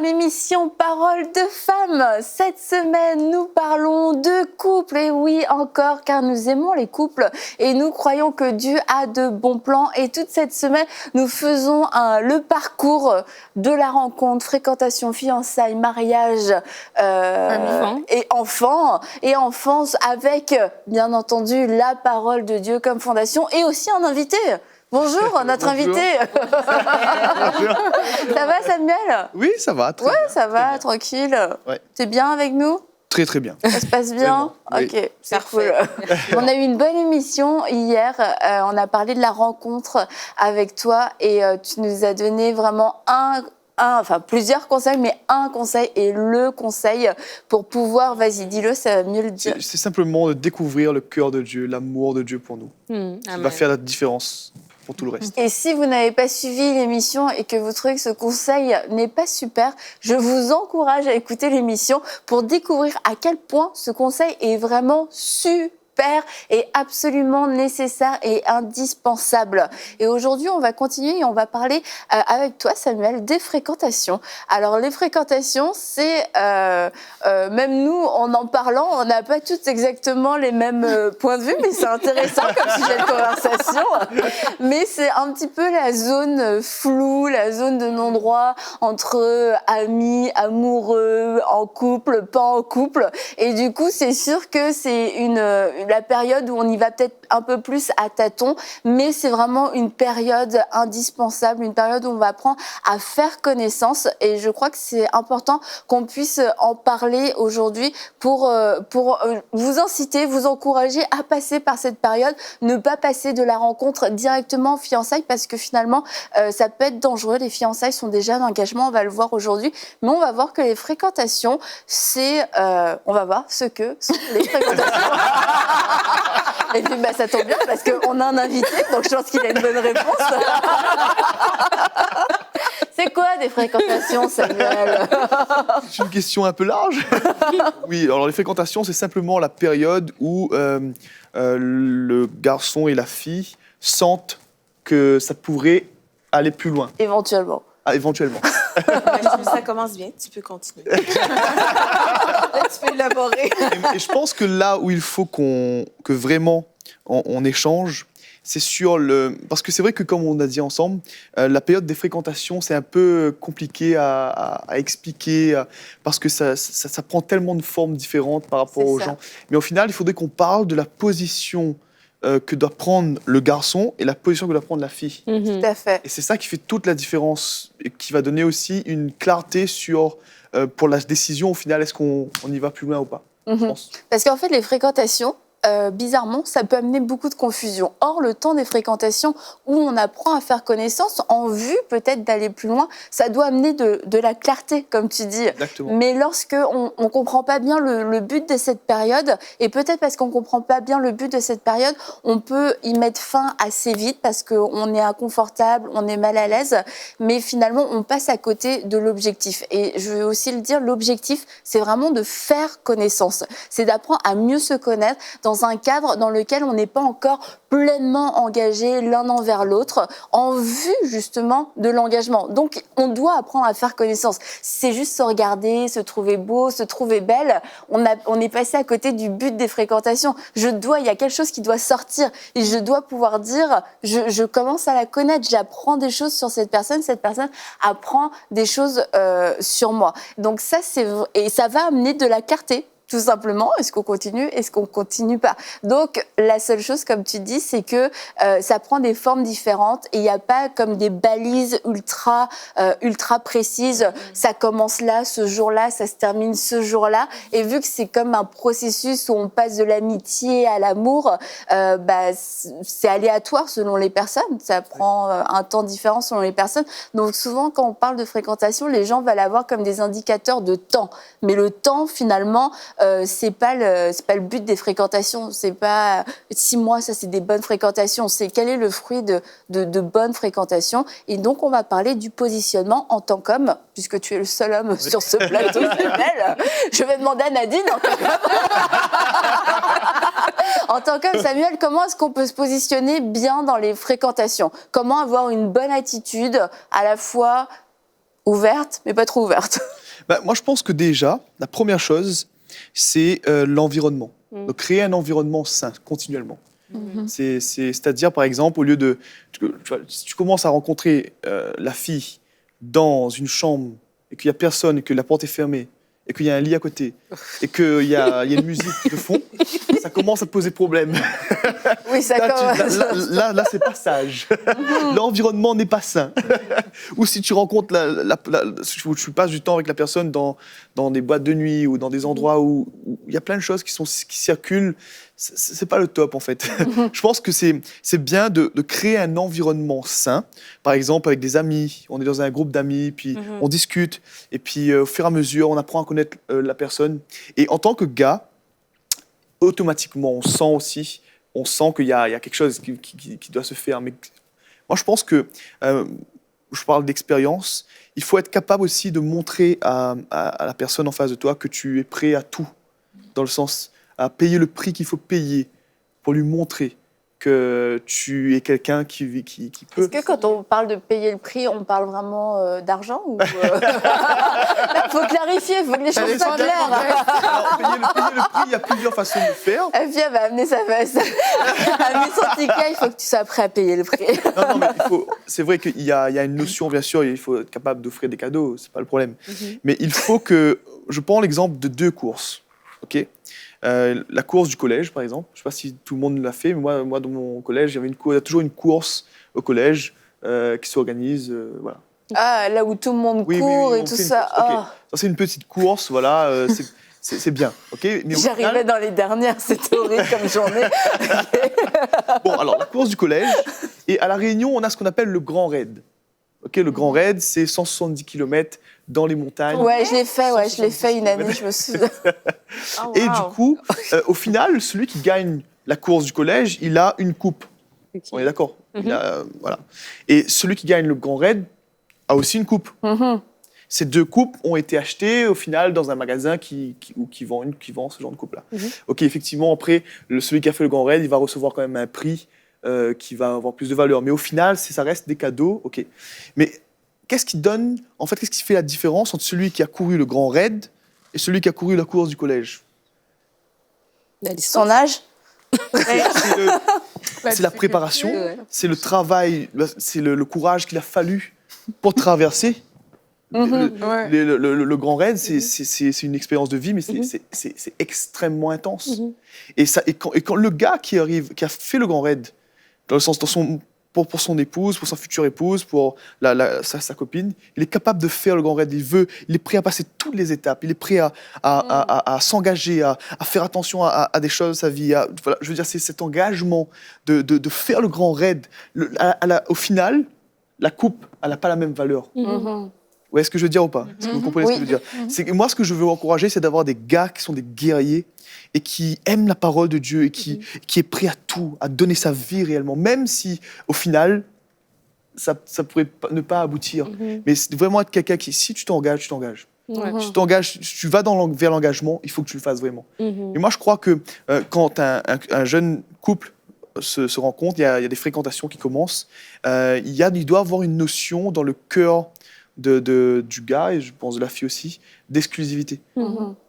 l'émission Parole de femmes. Cette semaine, nous parlons de couple. Et oui, encore, car nous aimons les couples et nous croyons que Dieu a de bons plans. Et toute cette semaine, nous faisons le parcours de la rencontre, fréquentation, fiançailles, mariage et enfants. Et enfance avec, bien entendu, la parole de Dieu comme fondation et aussi un invité. Bonjour, notre invité. Ça va, Samuel? Oui, ça va. Très bien, ça va, tranquille. Ouais. T'es bien avec nous? Très, très bien. Ça se passe bien? Oui. Ok, c'est cool. On a eu une bonne émission hier. On a parlé de la rencontre avec toi et tu nous as donné vraiment plusieurs conseils, mais un conseil et le conseil pour pouvoir, vas-y, dis-le, ça va mieux le dire. C'est simplement de découvrir le cœur de Dieu, l'amour de Dieu pour nous. Ça va faire la différence pour tout le reste. Et si vous n'avez pas suivi l'émission et que vous trouvez que ce conseil n'est pas super, je vous encourage à écouter l'émission pour découvrir à quel point ce conseil est vraiment super et absolument nécessaire et indispensable. Et aujourd'hui, on va continuer et on va parler avec toi, Samuel, des fréquentations. Alors, les fréquentations, c'est... même nous, en parlant, on n'a pas tous exactement les mêmes points de vue, mais c'est intéressant comme sujet de conversation. Mais c'est un petit peu la zone floue, la zone de non-droit entre amis, amoureux, en couple, pas en couple. Et du coup, c'est sûr que c'est la période où on y va peut-être un peu plus à tâtons, mais c'est vraiment une période indispensable, une période où on va apprendre à faire connaissance. Et je crois que c'est important qu'on puisse en parler aujourd'hui pour vous inciter, vous encourager à passer par cette période, ne pas passer de la rencontre directement aux fiançailles parce que finalement, ça peut être dangereux. Les fiançailles sont déjà un engagement, on va le voir aujourd'hui, mais on va voir que les fréquentations, on va voir ce que sont les fréquentations. Et puis ça tombe bien parce qu'on a un invité, donc je pense qu'il a une bonne réponse. C'est quoi des fréquentations, Samuel? C'est une question un peu large. Oui, alors les fréquentations, c'est simplement la période où le garçon et la fille sentent que ça pourrait aller plus loin. Éventuellement. Ah, éventuellement. Ça commence bien, tu peux continuer. Là, tu peux élaborer. Et je pense que là où il faut que vraiment on échange, c'est sur parce que c'est vrai que comme on a dit ensemble, la période des fréquentations, c'est un peu compliqué à expliquer parce que ça prend tellement de formes différentes par rapport aux gens. Mais au final, il faudrait qu'on parle de la position que doit prendre le garçon et la position que doit prendre la fille. Tout à fait. Et c'est ça qui fait toute la différence et qui va donner aussi une clarté pour la décision, au final, est-ce qu'on y va plus loin ou pas, je pense. Parce qu'en fait, les fréquentations, bizarrement, ça peut amener beaucoup de confusion. Or, le temps des fréquentations où on apprend à faire connaissance en vue peut-être d'aller plus loin, ça doit amener de la clarté, comme tu dis. Exactement. Mais lorsque on comprend pas bien le but de cette période, et peut-être parce qu'on comprend pas bien le but de cette période, on peut y mettre fin assez vite parce qu'on est inconfortable, on est mal à l'aise, mais finalement, on passe à côté de l'objectif. Et je veux aussi le dire, l'objectif, c'est vraiment de faire connaissance. C'est d'apprendre à mieux se connaître dans un cadre dans lequel on n'est pas encore pleinement engagé l'un envers l'autre en vue justement de l'engagement. Donc, on doit apprendre à faire connaissance. C'est juste se regarder, se trouver beau, se trouver belle. On est passé à côté du but des fréquentations. Il y a quelque chose qui doit sortir et je dois pouvoir dire, je commence à la connaître, j'apprends des choses sur cette personne apprend des choses sur moi. Donc ça, et ça va amener de la clarté. Tout simplement, est-ce qu'on continue, est-ce qu'on continue pas? Donc, la seule chose, comme tu dis, c'est que ça prend des formes différentes et il n'y a pas comme des balises ultra précises. Ça commence là, ce jour-là, ça se termine ce jour-là. Et vu que c'est comme un processus où on passe de l'amitié à l'amour, c'est aléatoire selon les personnes. Ça prend un temps différent selon les personnes. Donc, souvent, quand on parle de fréquentation, les gens veulent avoir comme des indicateurs de temps. Mais le temps, finalement, c'est pas le but des fréquentations. C'est pas 6 mois, ça c'est des bonnes fréquentations. C'est quel est le fruit de bonnes fréquentations. Et donc on va parler du positionnement en tant qu'homme, puisque tu es le seul homme sur ce plateau. Je vais demander à Nadine en tant qu'homme. En tant qu'homme, Samuel, comment est-ce qu'on peut se positionner bien dans les fréquentations? Comment avoir une bonne attitude à la fois Ouverte, mais pas trop ouverte. Moi, je pense que déjà, la première chose, c'est l'environnement. Donc, créer un environnement sain, continuellement. C'est-à-dire, par exemple, au lieu de... Si tu commences à rencontrer la fille dans une chambre et qu'il n'y a personne, et que la porte est fermée, et qu'il y a un lit à côté, et qu'il y a une musique de fond, ça commence à te poser problème. Oui, ça commence. Là, c'est pas sage. L'environnement n'est pas sain. Ou si tu rencontres, tu passes du temps avec la personne dans des boîtes de nuit ou dans des endroits où il y a plein de choses qui circulent, c'est pas le top en fait. Je pense que c'est bien de créer un environnement sain. Par exemple, avec des amis, on est dans un groupe d'amis, puis on discute, et puis au fur et à mesure, on apprend à connaître la personne. Et en tant que gars, automatiquement, on sent qu'il y a quelque chose qui doit se faire. Mais moi, je pense que, je parle d'expérience, il faut être capable aussi de montrer à la personne en face de toi que tu es prêt à tout, dans le sens à payer le prix qu'il faut payer pour lui montrer que tu es quelqu'un qui peut... Est-ce que quand on parle de payer le prix, on parle vraiment d'argent ou Il faut clarifier, il faut que les choses soient claires. Alors, payer le prix, il y a plusieurs façons de le faire. Et puis elle va amener sa veste, amener son ticket, il faut que tu sois prêt à payer le prix. Non, mais c'est vrai qu'il y a une notion, bien sûr, il faut être capable d'offrir des cadeaux, c'est pas le problème. Mais il faut que... Je prends l'exemple de 2 courses, ok ? La course du collège, par exemple. Je ne sais pas si tout le monde l'a fait, mais moi dans mon collège, il y a toujours une course au collège qui s'organise. Voilà. Ah, là où tout le monde court et tout ça. Okay. Ça, c'est une petite course, voilà, c'est bien. Okay. J'arrivais dans les dernières, c'était horrible comme journée. Bon, alors, la course du collège. Et à La Réunion, on a ce qu'on appelle le Grand Raid. Okay, le Grand Raid, c'est 170 km dans les montagnes. Ouais, je l'ai fait une année, je me souviens. Oh, wow. Et du coup, au final, celui qui gagne la course du collège, il a une coupe. Okay. On est d'accord. Voilà. Et celui qui gagne le Grand Raid a aussi une coupe. Ces 2 coupes ont été achetées au final dans un magasin qui vend ce genre de coupe-là. Ok, effectivement, après, celui qui a fait le Grand Raid, il va recevoir quand même un prix qui va avoir plus de valeur. Mais au final, ça reste des cadeaux. Ok. Mais qu'est-ce qui fait la différence entre celui qui a couru le Grand Raid et celui qui a couru la course du collège? Son âge. C'est la préparation, c'est le travail, c'est le courage qu'il a fallu pour traverser. Le Grand Raid, c'est une expérience de vie, mais c'est extrêmement intense. Et quand le gars qui a fait le Grand Raid, dans le sens pour son épouse, pour sa future épouse, pour sa copine, il est capable de faire le Grand Raid. Il est prêt à passer toutes les étapes. Il est prêt à s'engager, à faire attention à des choses de sa vie. Voilà, je veux dire, c'est cet engagement de faire le Grand Raid. Au final, la coupe, elle n'a pas la même valeur. Vous voyez ce que je veux dire ou pas? Est-ce que vous comprenez ce que je veux dire? Moi, ce que je veux encourager, c'est d'avoir des gars qui sont des guerriers et qui aiment la parole de Dieu et qui est prêt à tout, à donner sa vie réellement, même si, au final, ça pourrait ne pas aboutir. Mais c'est vraiment être quelqu'un qui, si tu t'engages, tu t'engages. Tu t'engages, tu vas vers l'engagement, il faut que tu le fasses vraiment. Et moi, je crois que quand un jeune couple se rencontre, il y a des fréquentations qui commencent, il doit avoir une notion dans le cœur du gars, et je pense de la fille aussi, d'exclusivité.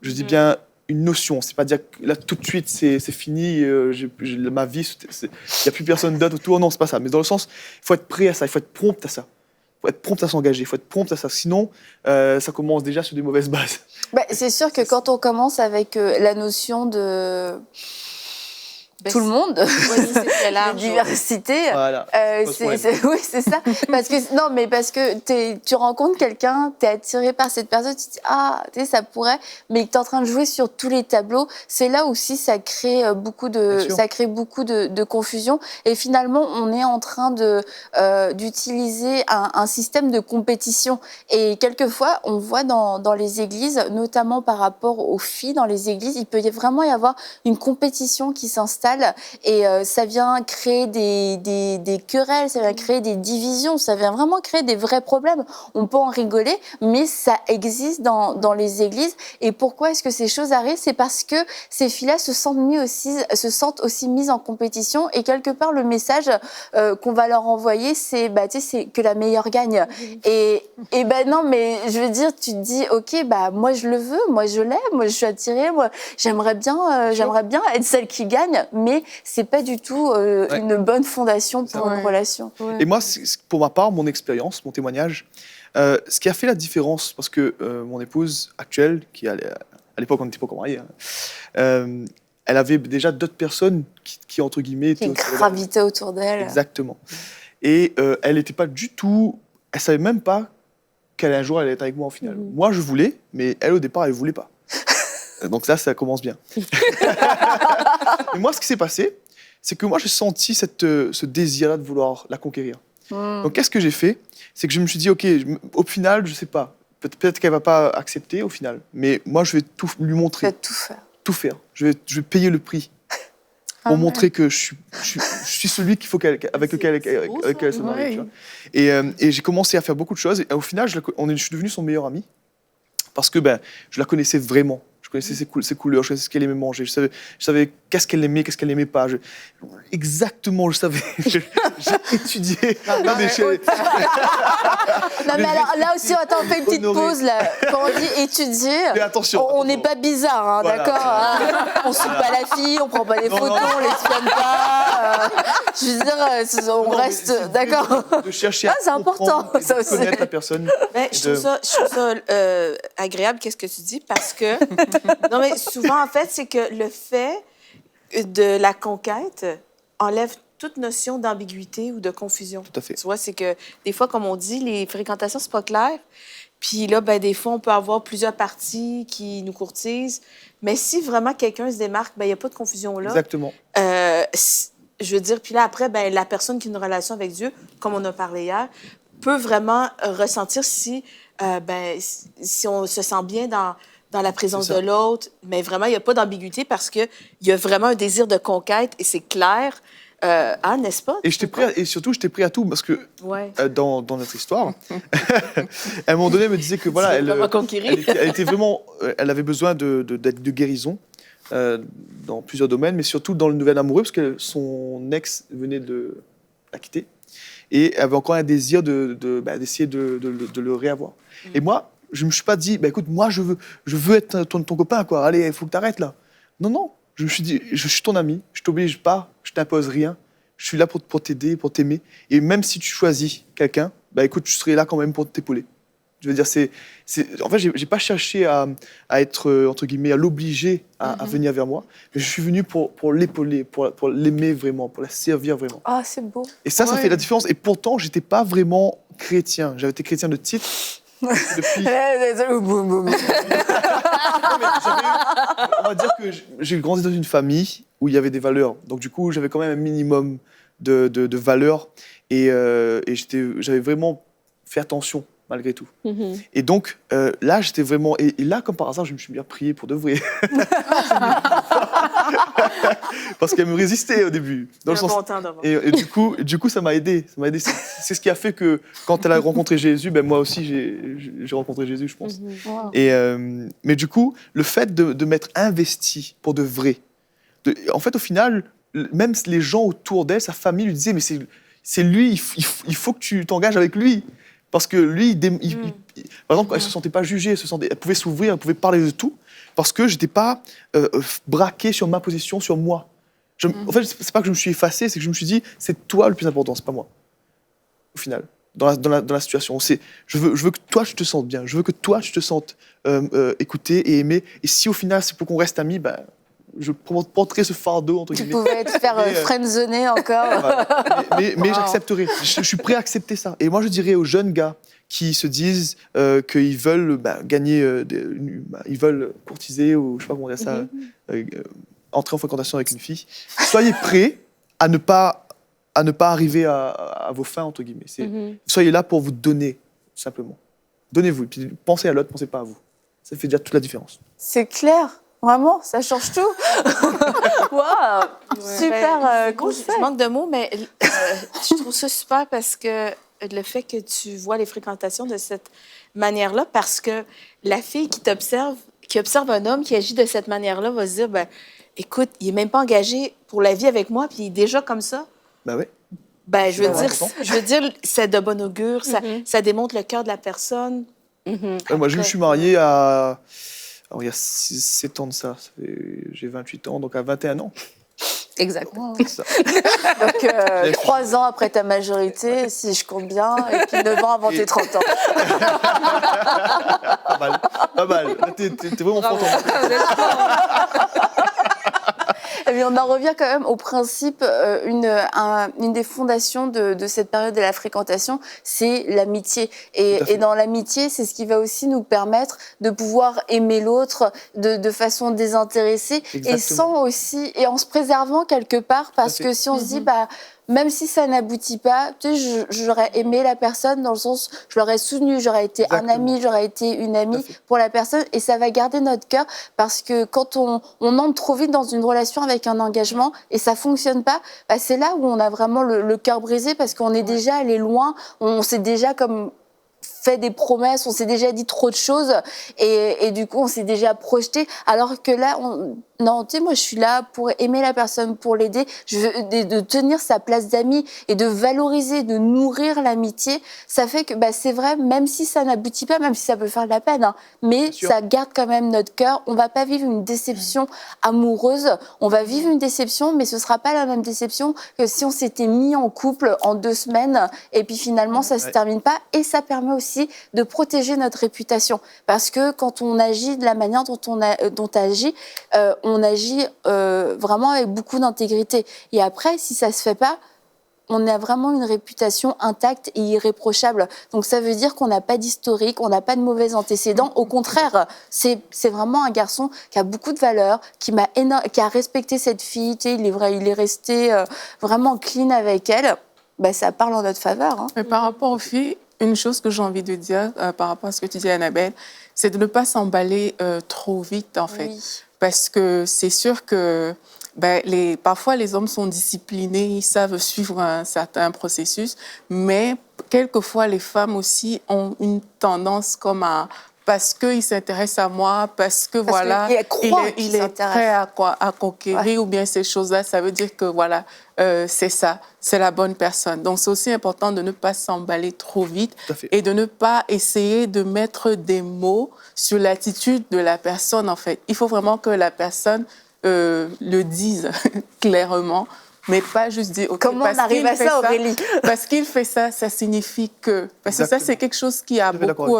Je dis bien une notion, c'est pas dire que là tout de suite c'est fini, ma vie, il n'y a plus personne d'autre autour, non, c'est pas ça. Mais dans le sens, il faut être prêt à ça, il faut être prompt à ça. Il faut être prompt à s'engager, il faut être prompt à ça, sinon ça commence déjà sur des mauvaises bases. C'est sûr que quand on commence avec la notion de... tout le monde, la diversité, voilà. Oui, c'est ça. Parce que tu rencontres quelqu'un, tu es attiré par cette personne, tu te dis ça pourrait, mais tu es en train de jouer sur tous les tableaux. C'est là aussi ça crée beaucoup de confusion. Et finalement, on est en train d'utiliser un système de compétition. Et quelquefois, on voit dans les églises, notamment par rapport aux filles dans les églises, il peut vraiment y avoir une compétition qui s'installe s'installe et ça vient créer des querelles, ça vient créer des divisions, ça vient vraiment créer des vrais problèmes. On peut en rigoler, mais ça existe dans les églises. Et pourquoi est-ce que ces choses arrivent? C'est parce que ces filles-là se sentent aussi mises en compétition et quelque part le message qu'on va leur envoyer, c'est que la meilleure gagne. Et non, mais je veux dire, tu te dis, ok, moi je le veux, moi je l'aime, moi je suis attirée, moi j'aimerais bien être celle qui gagne, mais c'est pas du tout une bonne fondation pour une relation. Ouais. Et moi, pour ma part, mon expérience, mon témoignage, ce qui a fait la différence, parce que mon épouse actuelle, qui à l'époque on n'était pas encore mariés, elle avait déjà d'autres personnes qui entre guillemets, qui gravitaient autour d'elle. Exactement. Et elle n'était pas du tout, elle savait même pas qu'un jour elle allait être avec moi en finale. Moi, je voulais, mais elle au départ, elle voulait pas. Donc ça commence bien. Et moi, ce qui s'est passé, c'est que moi, j'ai senti ce désir-là de vouloir la conquérir. Donc, qu'est-ce que j'ai fait? C'est que je me suis dit, OK, au final, je sais pas. Peut-être qu'elle va pas accepter au final. Mais moi, je vais tout lui montrer. Tu vas tout faire. Tout faire. Je vais payer le prix. Pour montrer que je suis celui qu'il faut avec lequel elle se marie. Et j'ai commencé à faire beaucoup de choses. Et au final, je suis devenu son meilleur ami. Parce que je la connaissais vraiment. Je connaissais ses couleurs, je connaissais ce qu'elle aimait manger, je savais qu'est-ce qu'elle n'aimait pas. Exactement, je savais. J'ai étudié. Non, mais alors, là aussi, attends, on fait une petite pause. Là. Quand on dit étudier, on n'est pas bizarre, hein, voilà, d'accord hein. On ne suit pas la fille, on ne prend pas des photos, on ne l'espionne pas. Je veux dire, on reste, d'accord. De chercher à c'est important, ça aussi. Connaître la personne. Je trouve ça agréable, qu'est-ce que tu dis, parce que... Non, mais souvent, en fait, c'est que le fait de la conquête enlève toute notion d'ambiguïté ou de confusion. Tout à fait. Tu vois, c'est que des fois, comme on dit, les fréquentations, c'est pas clair. Puis là, des fois, on peut avoir plusieurs parties qui nous courtisent. Mais si vraiment quelqu'un se démarque, il n'y a pas de confusion là. Exactement. Je veux dire, puis là, après, la personne qui a une relation avec Dieu, comme on a parlé hier, peut vraiment ressentir si on se sent bien dans la présence de l'autre, mais vraiment, il n'y a pas d'ambiguïté parce qu'il y a vraiment un désir de conquête et c'est clair. N'est-ce pas? Et surtout, j'étais prêt à tout parce que dans notre histoire, à un moment donné, elle me disait que voilà, elle était vraiment, elle avait besoin de guérison dans plusieurs domaines, mais surtout dans le nouvel amoureux parce que son ex venait de la quitter et elle avait encore un désir d'essayer de le réavoir. Et moi, je ne me suis pas dit, écoute, moi, je veux être ton copain, quoi. Allez, il faut que tu arrêtes, là. Non. Je me suis dit, je suis ton ami, je ne t'oblige pas, je ne t'impose rien. Je suis là pour t'aider, pour t'aimer. Et même si tu choisis quelqu'un, écoute, je serai là quand même pour t'épauler. Je veux dire, en fait, je n'ai pas cherché à être, entre guillemets, à l'obliger à venir vers moi. Mais je suis venu pour l'épauler, pour l'aimer vraiment, pour la servir vraiment. Ah, c'est beau. Et ça fait la différence. Et pourtant, je n'étais pas vraiment chrétien. J'avais été chrétien de titre. Depuis... on va dire que j'ai grandi dans une famille où il y avait des valeurs. Donc du coup, j'avais quand même un minimum de valeurs et j'avais vraiment fait attention malgré tout. Et donc là, j'étais vraiment... Et là, comme par hasard, je me suis bien prié pour de vrai. Parce qu'elle me résistait au début. Dans le sens... Et du coup, ça m'a aidé. C'est ce qui a fait que quand elle a rencontré Jésus, moi aussi, j'ai rencontré Jésus, je pense. Wow. Mais du coup, le fait de m'être investi pour de vrai, en fait, au final, même les gens autour d'elle, sa famille lui disaient, mais c'est lui, il faut que tu t'engages avec lui. Parce que lui, par exemple, elle ne se sentait pas jugée, elle pouvait s'ouvrir, elle pouvait parler de tout, parce que je n'étais pas braqué sur ma position, sur moi. En fait, ce n'est pas que je me suis effacé, c'est que je me suis dit, c'est toi le plus important, ce n'est pas moi. Au final, dans la situation. Je veux que toi, tu te sentes bien, je veux que toi, tu te sentes écouté et aimé. Et si au final, c'est pour qu'on reste amis, je porterai ce fardeau, entre guillemets. Tu pouvais te faire friendzoner encore. Mais j'accepterai. Je suis prêt à accepter ça. Et moi, je dirais aux jeunes gars qui se disent qu'ils veulent gagner, ils veulent courtiser, ou je sais pas comment dire ça, entrer en fréquentation avec une fille, soyez prêts à ne pas arriver à vos fins, entre guillemets. Soyez là pour vous donner, simplement. Donnez-vous. Puis pensez à l'autre, pensez pas à vous. Ça fait déjà toute la différence. C'est clair. Vraiment, ça change tout. Waouh, Je manque de mots, mais je trouve ça super parce que le fait que tu vois les fréquentations de cette manière-là, parce que la fille qui observe un homme qui agit de cette manière-là, va se dire, ben, écoute, il est même pas engagé pour la vie avec moi, puis il est déjà comme ça. Ben oui. Ben, je veux dire, c'est de bon augure, ça démontre le cœur de la personne. Moi, je suis marié à... Alors, il y a 7 ans de ça. J'ai 28 ans, donc à 21 ans. Exactement. C'est ça. Donc, 3 ans après ta majorité, si je compte bien, et puis 9 ans avant tes 30 ans. Pas mal. Pas mal. T'es vraiment fort. Eh bien, on en revient quand même au principe, une des fondations de cette période de la fréquentation, c'est l'amitié. Et dans l'amitié, c'est ce qui va aussi nous permettre de pouvoir aimer l'autre de façon désintéressée. Exactement. Et en se préservant quelque part, parce que si on se dit, bah, même si ça n'aboutit pas, tu sais, j'aurais aimé la personne dans le sens, je l'aurais soutenu, j'aurais été un ami, j'aurais été une amie pour la personne, et ça va garder notre cœur, parce que quand on entre trop vite dans une relation avec un engagement et ça fonctionne pas, bah c'est là où on a vraiment le cœur brisé, parce qu'on est déjà allé loin, on s'est déjà comme fait des promesses, on s'est déjà dit trop de choses, et du coup on s'est déjà projeté, alors que là non, tu sais, moi je suis là pour aimer la personne, pour l'aider, de tenir sa place d'ami et de valoriser, de nourrir l'amitié. Ça fait que bah, c'est vrai, même si ça n'aboutit pas, même si ça peut faire de la peine, hein, mais ça garde quand même notre cœur. On va pas vivre une déception amoureuse, on va vivre une déception, mais ce sera pas la même déception que si on s'était mis en couple en 2 semaines et puis finalement ça se termine pas. Et ça permet aussi de protéger notre réputation, parce que quand on agit de la manière dont on agit, on agit vraiment avec beaucoup d'intégrité. Et après, si ça se fait pas, on a vraiment une réputation intacte et irréprochable. Donc ça veut dire qu'on n'a pas d'historique, on n'a pas de mauvais antécédents. Au contraire, c'est vraiment un garçon qui a beaucoup de valeur, qui a respecté cette fille. Tu sais, il est resté vraiment clean avec elle. Ben, ça parle en notre faveur. Hein. Mais par rapport aux filles, une chose que j'ai envie de dire par rapport à ce que tu dis, Annabelle, c'est de ne pas s'emballer trop vite, en fait. Oui. Parce que c'est sûr que parfois les hommes sont disciplinés, ils savent suivre un certain processus, mais quelquefois les femmes aussi ont une tendance comme à... Parce qu'il s'intéresse à moi, parce que voilà, il est prêt à conquérir ou bien ces choses-là, ça veut dire que voilà, c'est ça, c'est la bonne personne. Donc c'est aussi important de ne pas s'emballer trop vite et de ne pas essayer de mettre des mots sur l'attitude de la personne en fait. Il faut vraiment que la personne le dise clairement, mais pas juste dire... Okay, comment on arrive à ça, Aurélie? Parce qu'il fait ça, ça signifie que... Parce que ça, c'est quelque chose qui a beaucoup...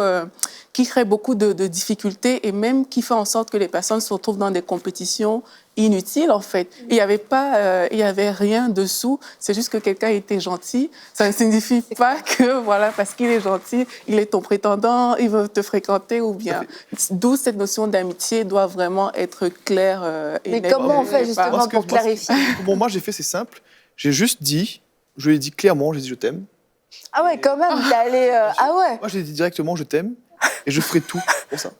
qui crée beaucoup de difficultés et même qui fait en sorte que les personnes se retrouvent dans des compétitions inutiles, en fait. Il n'y avait rien dessous. C'est juste que quelqu'un était gentil. Ça ne signifie pas que, voilà, parce qu'il est gentil, il est ton prétendant, il veut te fréquenter ou bien... D'où cette notion d'amitié doit vraiment être claire et mais comment on fait justement pour clarifier? Bon, moi, j'ai fait, c'est simple. J'ai juste dit, je lui ai dit clairement, j'ai dit je t'aime. Ah ouais, quand même, t'es allé... Ah ouais. Moi, j'ai dit directement je t'aime. Et je ferai tout pour ça.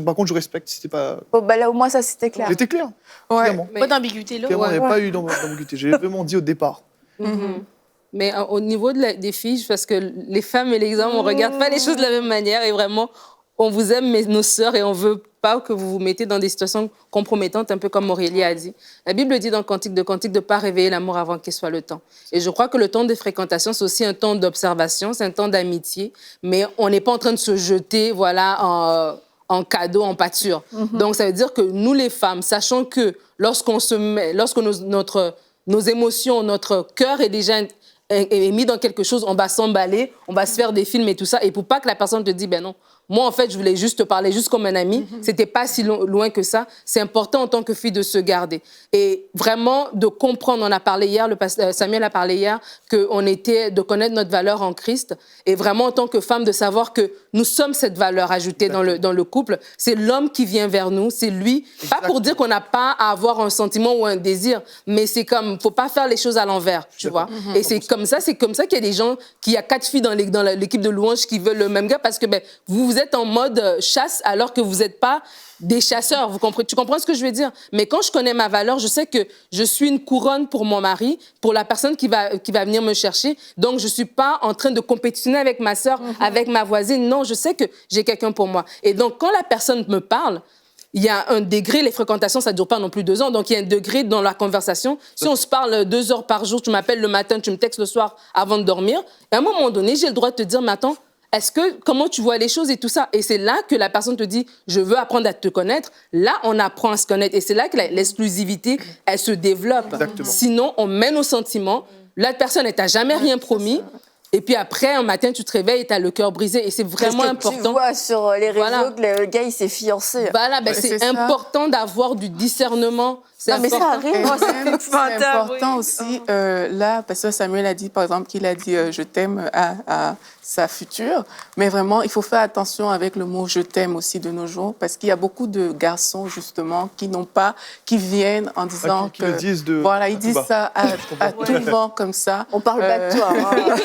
Par contre, je respecte si c'était pas... Bon, bah là, au moins, ça, c'était clair. J'étais clair. Clairement. Pas d'ambiguïté, là. Clairement, il n'y a pas eu d'ambiguïté. J'ai vraiment dit au départ. Mais au niveau des filles, parce que les femmes et les hommes, on ne regarde pas les choses de la même manière. Et vraiment, on vous aime, mais nos sœurs, et on ne veut pas que vous vous mettez dans des situations compromettantes, un peu comme Aurélie a dit. La Bible dit dans Cantique de ne pas réveiller l'amour avant qu'il soit le temps. Et je crois que le temps de fréquentation, c'est aussi un temps d'observation, c'est un temps d'amitié, mais on n'est pas en train de se jeter, voilà, en cadeau, en pâture. Donc, ça veut dire que nous, les femmes, sachant que lorsque nos émotions, notre cœur est déjà est mis dans quelque chose, on va s'emballer, on va se faire des films et tout ça, et pour pas que la personne te dise, ben non, moi, en fait, je voulais juste te parler juste comme un ami. C'était pas si loin que ça. C'est important en tant que fille de se garder. Et vraiment, de comprendre, on a parlé hier, Samuel a parlé hier, de connaître notre valeur en Christ. Et vraiment, en tant que femme, de savoir que nous sommes cette valeur ajoutée dans le couple. C'est l'homme qui vient vers nous, c'est lui. Pas pour dire qu'on n'a pas à avoir un sentiment ou un désir, mais c'est comme, faut pas faire les choses à l'envers, tu vois. Et c'est comme ça qu'il y a des gens, qu'il y a 4 filles dans l'équipe de louange qui veulent le même gars parce que, vous vous êtes en mode chasse alors que vous n'êtes pas des chasseurs. Tu comprends ce que je veux dire? Mais quand je connais ma valeur, je sais que je suis une couronne pour mon mari, pour la personne qui va venir me chercher. Donc, je ne suis pas en train de compétitionner avec ma sœur, avec ma voisine. Non, je sais que j'ai quelqu'un pour moi. Et donc, quand la personne me parle, il y a un degré, les fréquentations, ça ne dure pas non plus 2 ans, donc il y a un degré dans la conversation. Si on se parle 2 heures par jour, tu m'appelles le matin, tu me textes le soir avant de dormir, à un moment donné, j'ai le droit de te dire, mais attends, comment tu vois les choses et tout ça? Et c'est là que la personne te dit, je veux apprendre à te connaître. Là, on apprend à se connaître. Et c'est là que l'exclusivité, elle se développe. Exactement. Sinon, on mène au sentiment. L'autre personne, elle t'a jamais rien promis. Et puis après, un matin, tu te réveilles et tu as le cœur brisé. Et c'est vraiment important. Tu vois sur les réseaux Voilà. que le gars, il s'est fiancé. Voilà, c'est important d'avoir du discernement. C'est Non, mais ça important. arrive. Moi, C'est important aussi, là, parce que Samuel a dit, par exemple, qu'il a dit je t'aime à sa future, mais vraiment, il faut faire attention avec le mot je t'aime aussi de nos jours, parce qu'il y a beaucoup de garçons, justement, qui viennent en disant qui le disent de... Voilà, ils disent ça à tout le vent comme ça. On parle pas de toi. Hein.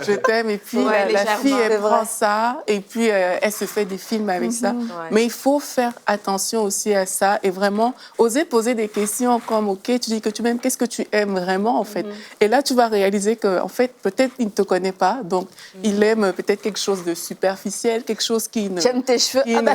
Je t'aime, et puis Ouais, la fille, c'est elle vrai. prend ça, et puis elle se fait des films avec ça. Ouais. Mais il faut faire attention aussi à ça, et vraiment oser poser des questions comme, OK, tu dis que tu m'aimes, qu'est-ce que tu aimes vraiment, en fait? Et là, tu vas réaliser qu'en fait, peut-être il ne te connaît pas, donc il aime peut-être quelque chose de superficiel, quelque chose qui ne... J'aime tes cheveux. qui Ah bah,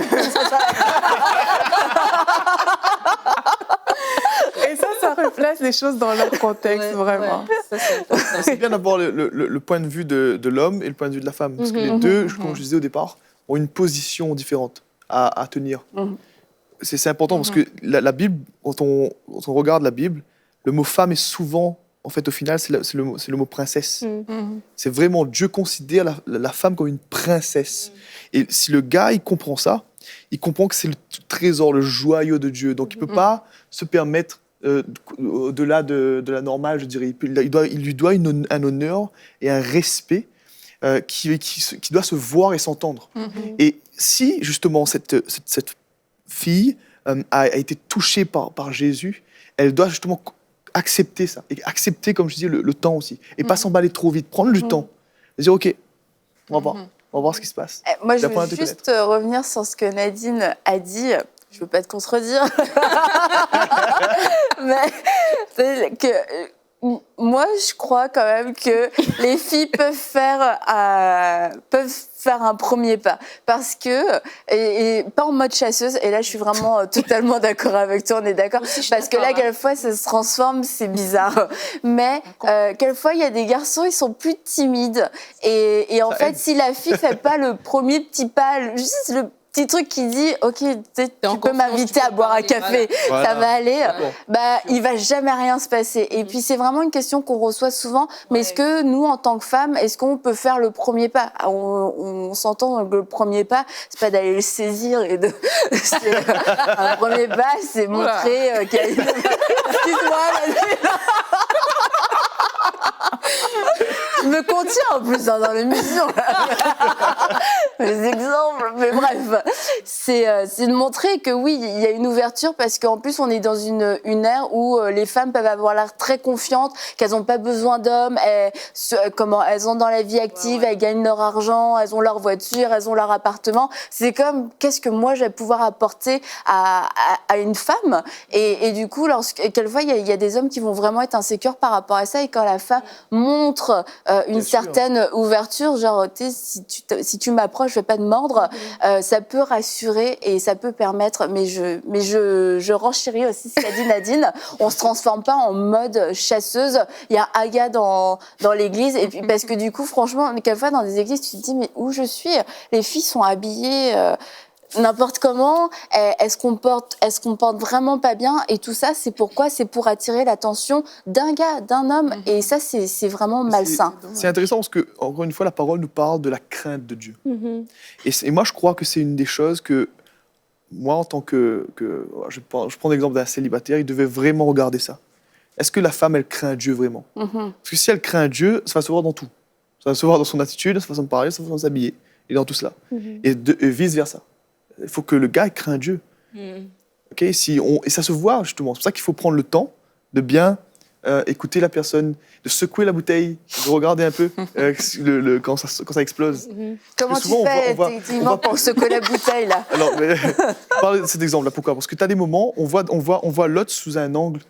Et ça replace les choses dans leur contexte, vraiment. Ça, c'est important. C'est bien d'avoir le point de vue de l'homme et le point de vue de la femme. Parce que les deux, comme je disais au départ, ont une position différente à tenir. C'est important parce que la Bible, quand on regarde la Bible, le mot femme est souvent, en fait, au final, c'est le mot princesse. C'est vraiment, Dieu considère la femme comme une princesse. Et si le gars, il comprend ça, il comprend que c'est le trésor, le joyau de Dieu. Donc, il ne peut pas se permettre, au-delà de la normale, je dirais, il lui doit un honneur et un respect qui doit se voir et s'entendre. Et si, justement, cette fille a été touchée par Jésus, elle doit justement accepter ça. Et accepter, comme je disais, le temps aussi. Et pas s'emballer trop vite. Prendre du temps. Et dire, OK, on va voir. On va voir ce qui se passe. Moi, je D'apprendre à veux te juste revenir sur ce que Nadine a dit. Je veux pas te contredire. Mais c'est que moi, je crois quand même que les filles peuvent faire un premier pas. Parce que, et pas en mode chasseuse, et là je suis vraiment totalement d'accord avec toi, on est d'accord. Parce que là, quelquefois, ça se transforme, c'est bizarre. Mais quelquefois, il y a des garçons, ils sont plus timides. Et en fait, si la fille fait pas le premier petit pas, juste le petit truc qui dit ok, tu peux m'inviter à boire un café, voilà. ça va aller, Bon. bah il va jamais rien se passer. Et puis c'est vraiment une question qu'on reçoit souvent, mais est-ce que nous en tant que femmes, est-ce qu'on peut faire le premier pas? On s'entend que le premier pas, c'est pas d'aller le saisir et de un premier pas, c'est montrer qu'il y a une... Excuse-moi, je me contiens en plus dans l'émission. Les exemples, mais bref, c'est de montrer que oui, il y a une ouverture parce qu'en plus on est dans une ère où les femmes peuvent avoir l'air très confiantes, qu'elles n'ont pas besoin d'hommes, elles sont dans la vie active, elles gagnent leur argent, elles ont leur voiture, elles ont leur appartement. C'est comme qu'est-ce que moi je vais pouvoir apporter à une femme et du coup, quelquefois il y a des hommes qui vont vraiment être insécures par rapport à ça et quand la femme montre une certaine ouverture, genre si tu m'approches, je vais pas te mordre, ça peut rassurer et ça peut permettre, mais je renchéris aussi ce qu'a dit Nadine, on se transforme pas en mode chasseuse, il y a Aga dans l'église et puis parce que du coup franchement quelquefois dans des églises tu te dis mais où je suis, les filles sont habillées n'importe comment, est-ce qu'on porte vraiment pas bien et tout ça c'est pourquoi c'est pour attirer l'attention d'un gars, d'un homme et ça c'est vraiment malsain. C'est intéressant parce que encore une fois la parole nous parle de la crainte de Dieu. Et moi je crois que c'est une des choses que moi en tant que je prends l'exemple d'un célibataire, il devait vraiment regarder ça. Est-ce que la femme elle craint Dieu vraiment? Parce que si elle craint Dieu, ça va se voir dans tout. Ça va se voir dans son attitude, sa façon de parler, sa façon de s'habiller et dans tout cela. Et vice versa. Il faut que le gars craint Dieu. Okay? Et ça se voit justement. C'est pour ça qu'il faut prendre le temps de bien écouter la personne, de secouer la bouteille, de regarder un peu quand ça explose. Comment Parce que tu souvent, fais on va- effectivement pour secouer la bouteille là? Alors, parle de cet exemple-là, pourquoi? Parce que tu as des moments, on voit l'autre sous un angle.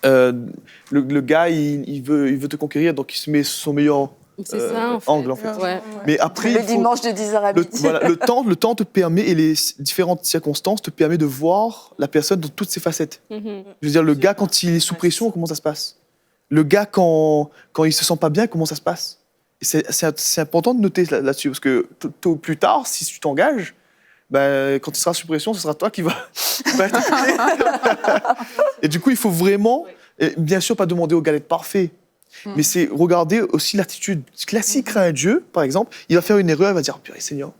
Le gars, il veut te conquérir, donc il se met son meilleur C'est ça, en fait. angle, en fait. Ouais. Mais après, Le dimanche de 10h à midi. le temps te permet, et les différentes circonstances te permet de voir la personne dans toutes ses facettes. Mhm. Je veux dire, le gars, quand il est sous pression, comment ça se passe? Le gars, quand il se sent pas bien, comment ça se passe? Et c'est important de noter là-dessus, parce que tôt ou plus tard, si tu t'engages, ben, quand tu seras sous pression, ce sera toi qui va être accusé. Et du coup, il faut vraiment, et bien sûr, pas demander au gars d'être parfait, mais c'est regarder aussi l'attitude classique à un Dieu, par exemple. Il va faire une erreur, il va dire « Purée Seigneur,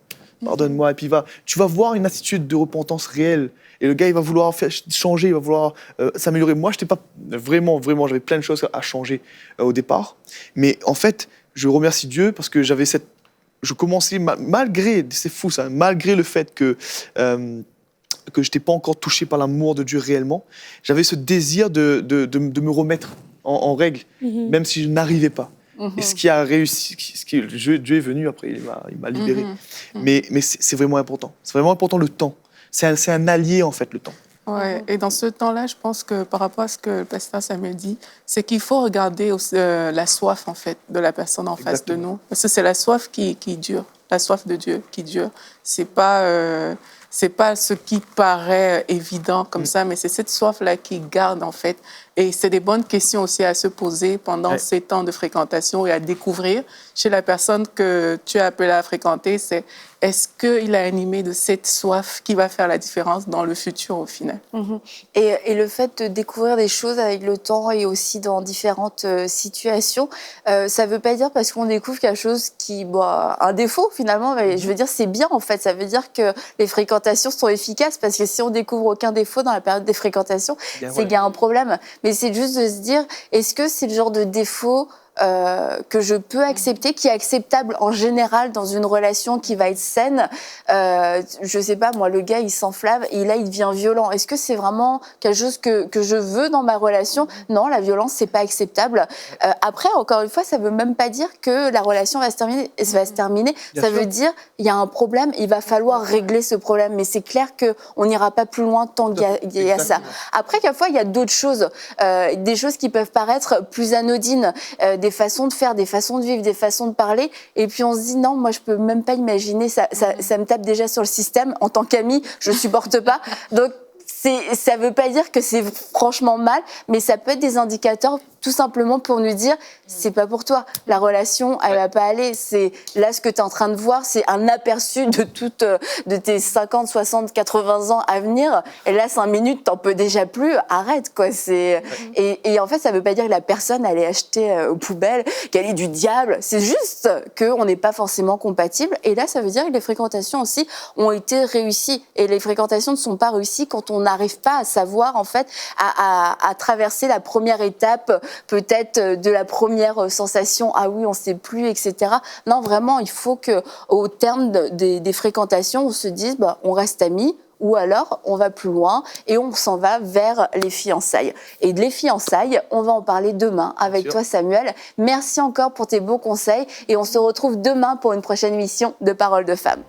pardonne-moi », et puis tu vas voir une attitude de repentance réelle. Et le gars, il va vouloir changer, il va vouloir s'améliorer. Moi, je n'étais pas vraiment, j'avais plein de choses à changer au départ. Mais en fait, je remercie Dieu parce que je commençais, malgré, c'est fou ça, malgré le fait que je n'étais pas encore touché par l'amour de Dieu réellement, j'avais ce désir de me remettre en règle, même si je n'arrivais pas. Et ce qui a réussi, Dieu est venu après, il m'a libéré. Mais c'est vraiment important. C'est vraiment important le temps. C'est un allié, en fait, le temps. Ouais. Et dans ce temps-là, je pense que par rapport à ce que le pasteur Samuel dit, c'est qu'il faut regarder aussi, la soif, en fait, de la personne en face de nous. Parce que c'est la soif qui dure, la soif de Dieu qui dure. C'est pas ce qui paraît évident comme ça, mais c'est cette soif-là qui garde, en fait. Et c'est des bonnes questions aussi à se poser pendant ces temps de fréquentation et à découvrir chez la personne que tu as appelé à fréquenter, c'est est-ce qu'il est animé de cette soif qui va faire la différence dans le futur au final. Et le fait de découvrir des choses avec le temps et aussi dans différentes situations, ça ne veut pas dire parce qu'on découvre quelque chose qui, un défaut finalement, mais je veux dire c'est bien en fait, ça veut dire que les fréquentations sont efficaces parce que si on découvre aucun défaut dans la période des fréquentations, c'est qu'il y a un problème. Mais c'est juste de se dire, est-ce que c'est le genre de défaut que je peux accepter, qui est acceptable en général dans une relation qui va être saine. Je sais pas, moi, le gars, il s'enflamme et là, il devient violent. Est-ce que c'est vraiment quelque chose que je veux dans ma relation? Non, la violence, c'est pas acceptable. Après, encore une fois, ça veut même pas dire que la relation va se terminer. Ça veut dire, il y a un problème, il va falloir régler ce problème. Mais c'est clair qu'on n'ira pas plus loin tant qu'il y a ça. Après, quelquefois, il y a d'autres choses, des choses qui peuvent paraître plus anodines, des façons de faire, des façons de vivre, des façons de parler, et puis on se dit non, moi je peux même pas imaginer, ça me tape déjà sur le système, en tant qu'ami, je supporte pas, donc ça veut pas dire que c'est franchement mal, mais ça peut être des indicateurs tout simplement pour nous dire c'est pas pour toi, la relation elle va pas aller, c'est là ce que tu es en train de voir, c'est un aperçu de tes 50, 60, 80 ans à venir, et là 5 minutes t'en peux déjà plus, arrête quoi, et en fait ça veut pas dire que la personne elle est achetée aux poubelles, qu'elle est du diable, c'est juste qu'on n'est pas forcément compatible, et là ça veut dire que les fréquentations aussi ont été réussies, et les fréquentations ne sont pas réussies quand on n'arrive pas à savoir en fait à traverser la première étape peut-être de la première sensation, ah oui, on ne sait plus, etc. Non, vraiment, il faut qu'au terme des fréquentations, on se dise, on reste amis, ou alors on va plus loin et on s'en va vers les fiançailles. Et de les fiançailles, on va en parler demain avec toi, Samuel. Merci encore pour tes beaux conseils et on se retrouve demain pour une prochaine émission de Paroles de Femmes.